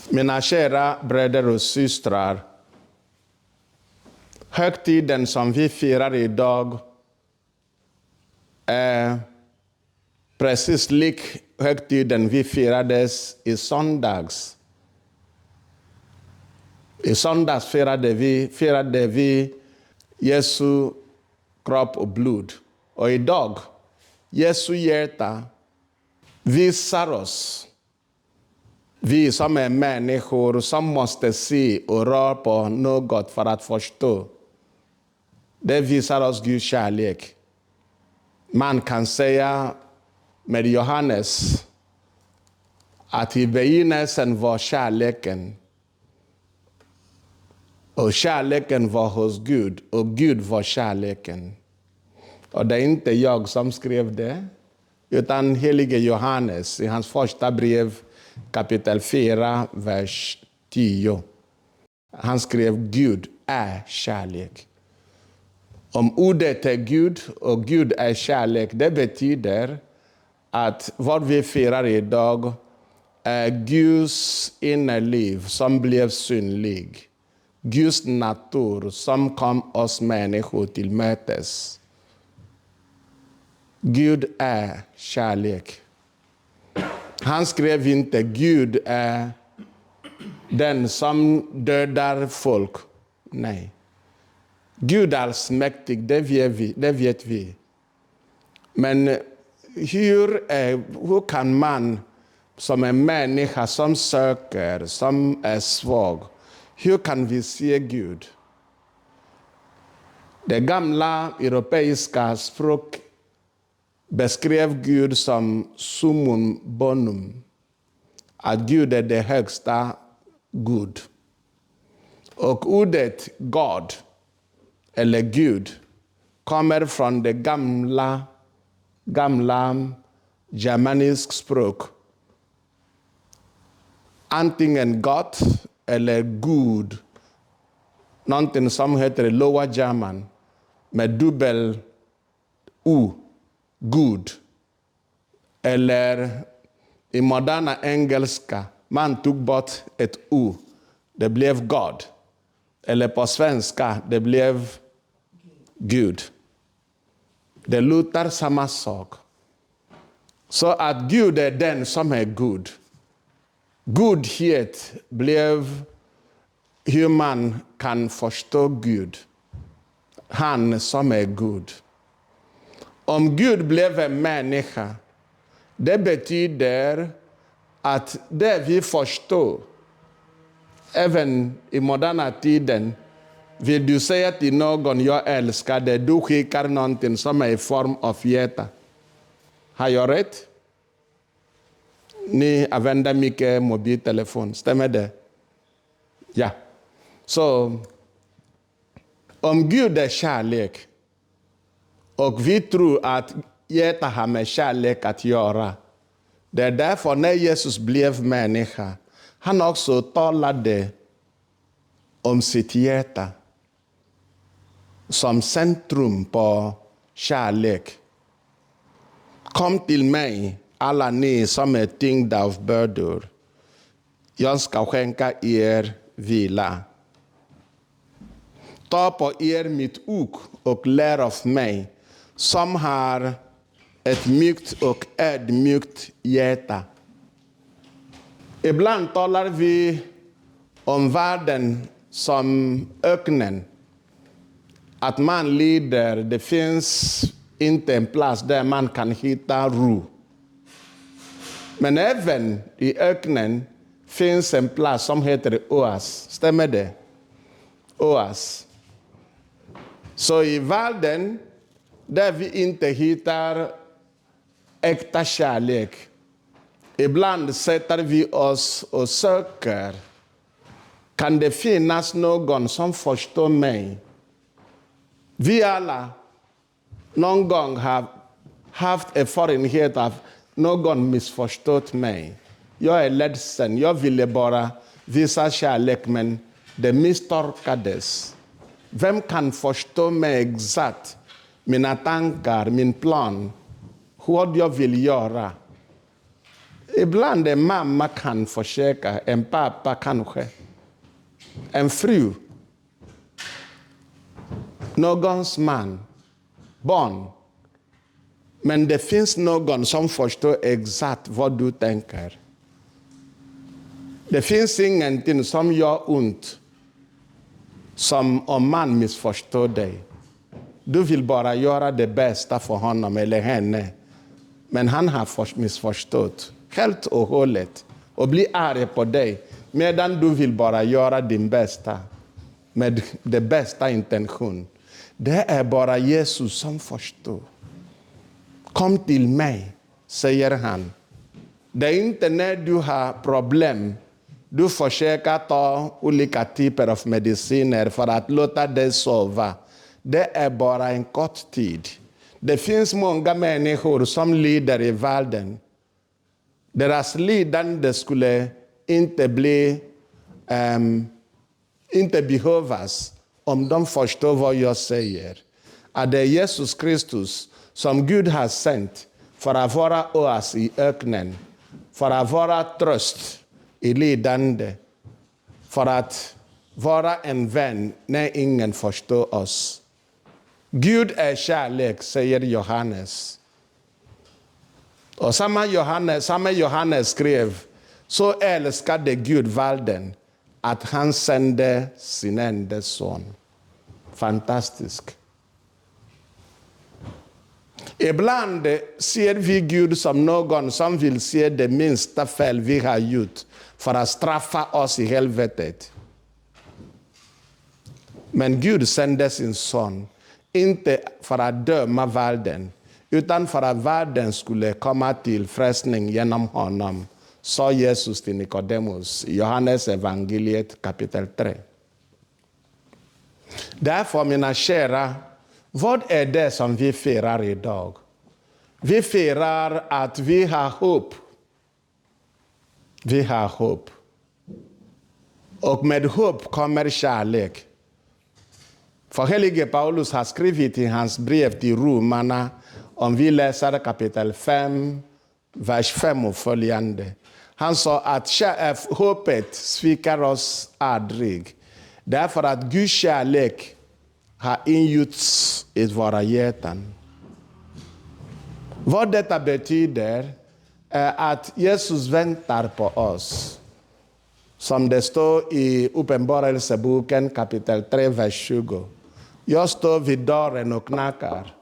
Mina kära bröder och systrar, högtiden som vi firar idag är precis lik högtiden vi firades i söndags. I söndags firade vi Jesu kropp och blod. Och idag, Jesu hjärta visar oss, vi som är människor som måste se och röra på något för att förstå. Det visar oss Guds kärlek. Man kan säga med Johannes att i begynnelsen var kärleken. Och kärleken var hos Gud och Gud var kärleken. Och det är inte jag som skrev det, utan helige Johannes i hans första brev kapitel 4, vers 10. Han skrev Gud är kärlek. Om ordet är Gud och Gud är kärlek, det betyder att vad vi firar idag är Guds innerliv som blev synlig. Guds natur som kom oss människor till mötes. Gud är kärlek. Han skrev inte Gud är den som dödar folk. Nej. Gud är allsmäktig, det vet vi. Men hur kan man som en människa som söker, som är svag, hur kan vi se Gud? Det gamla europeiska språk beskrev Gud som summum bonum. Att Gud är det högsta Gud. Och ordet God, eller Gud, kommer från det gamla germanisk språk. Antingen Gott eller Gud. Någonting som heter Lower German med dubbel U. Good. Eller i moderna engelska, man tog bort ett U. Det blev God. Eller på svenska, det blev Gud. Det låter samma sak. Så att Gud är den som är god. Godhet blev hur man kan förstå Gud. Han som är god. Om Gud blev en människa, det betyder att det vi förstår, även i moderna tiden, vill du säga till någon jag älskar dig, du skickar någonting som är i form av hjärta. Har jag rätt? Ni använder mycket mobiltelefon, stämmer det? Ja. Så, om Gud är kärlek, och vi tror att hjärtat har med kärlek att göra. Det är därför när Jesus blev människa, han också talade om sitt hjärta som centrum på kärlek. Kom till mig, alla ni som är tyngda av bördor. Jag ska skänka er vila. Ta på er mitt ok och lär av mig, som har ett mjukt och ödmjukt hjärta. Ibland talar vi om världen som öknen. Att man lider, det finns inte en plats där man kan hitta ro. Men även i öknen finns en plats som heter oas. Stämmer det? Oas. Så i världen där vi inte hittar äkta kärlek, ibland sätter vi oss och söker. Kan det finnas någon som förstår mig? Vi alla någon gång har haft erfarenhet av någon missförstått mig. Jag är ledsen, jag ville bara visa kärlek, men det misstolkades. Vem kan förstå mig exakt? Mina tankar, min plan, vad jag vill göra. Ibland en mamma kan försöka, en pappa kanske, en fru, någons man, barn. Men det finns någon som förstår exakt vad du tänker. Det finns ingenting som gör ont som om man missförstår dig. Du vill bara göra det bästa för honom eller henne. Men han har missförstått helt och hållet och blir arg på dig. Medan du vill bara göra din bästa med det bästa intention. Det är bara Jesus som förstår. Kom till mig, säger han. Det är inte när du har problem. Du försöker ta olika typer av mediciner för att låta dig sova. Det är bara en kort tid. Det finns många människor som lider i världen. Deras lidande skulle inte behövas om de förstår vad jag säger. Att det är Jesus Kristus som Gud har sänt för att vara oas i öknen. För att vara tröst i lidande. För att vara en vän när ingen förstår oss. Gud är kärlek, säger Johannes. Och samma Johannes skrev, så älskade Gud världen att han sände sin enda son. Fantastisk. Ibland ser vi Gud som någon som vill se det minsta fel vi har gjort för att straffa oss i helvetet. Men Gud sände sin son, inte för att döma världen, utan för att världen skulle komma till frälsning genom honom, sa Jesus till Nikodemus i Johannes evangeliet kapitel 3. Därför, mina kära, vad är det som vi firar idag? Vi firar att vi har hopp. Vi har hopp. Och med hopp kommer kärlek. För helige Paulus har skrivit i hans brev till romarna, om vi läser kapitel 5, vers 5 och följande. Han sa att hoppet sviker oss aldrig. Därför att Guds kärlek har ingjuts i våra hjärtan. Vad detta betyder är att Jesus väntar på oss. Som det står i Uppenbarelseboken kapitel 3, vers 20. Jag står vid dörren och knackar.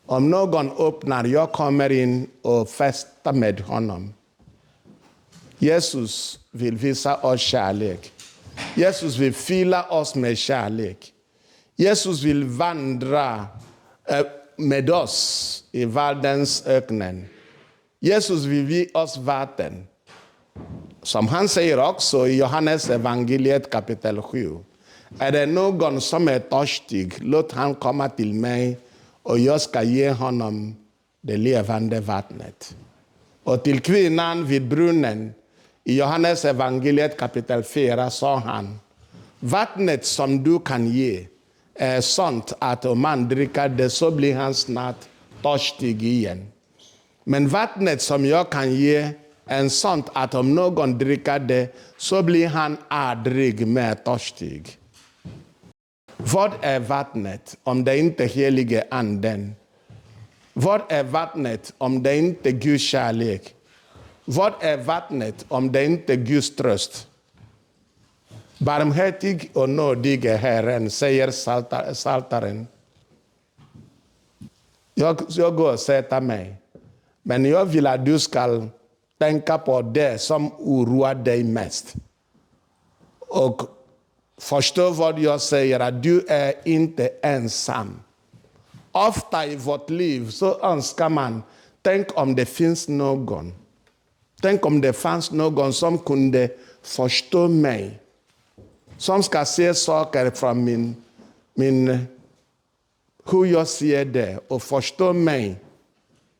Om någon öppnar, jag kommer in och festar med honom. Jesus vill visa oss kärlek. Jesus vill fylla oss med kärlek. Jesus vill vandra med oss i världens öknen. Jesus vill ge oss vatten. Som han säger också i Johannes evangeliet kapitel 7. Är det någon som är törstig, låt han komma till mig och jag ska ge honom det levande vattnet. Och till kvinnan vid brunnen i Johannes evangeliet kapitel 4 sa han, vattnet som du kan ge är sånt att om man dricker det så blir han snart törstig igen. Men vattnet som jag kan ge är sånt att om någon dricker det så blir han aldrig mer törstig. Vad är vattnet om det inte är helige anden? Vad är vattnet om det inte är Guds kärlek? Vad är vattnet om det inte är Guds tröst? Barmhärtig och nådig är Herren, säger Psaltaren. Jag går och sätter mig. Men jag vill att du ska tänka på det som oroar dig mest. Och förstå vad jag säger, att du är inte ensam. Ofta i vårt liv så önskar man, tänk om det finns någon. Tänk om det fanns någon som kunde förstå mig. Som ska se saker från hur jag ser det och förstå mig.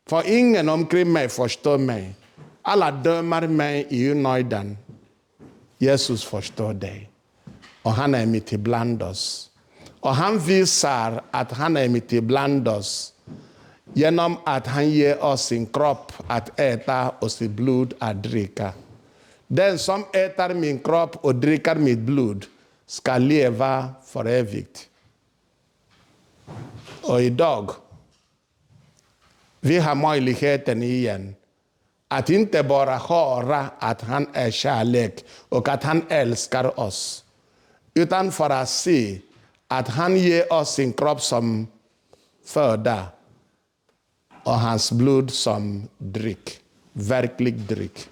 För ingen omkring mig förstår mig. Alla dömer mig i onödan. Jesus förstår dig. Och han är mitt ibland oss. Och han visar att han är mitt ibland oss genom att han ger oss sin kropp att äta och sitt blod att dricka. Den som äter min kropp och dricker mitt blod ska leva för evigt. Och idag, vi har möjligheten igen att inte bara höra att han är kärlek och att han älskar oss, utan för att se att han ger oss sin kropp som föda och hans blod som dryck, verklig dryck.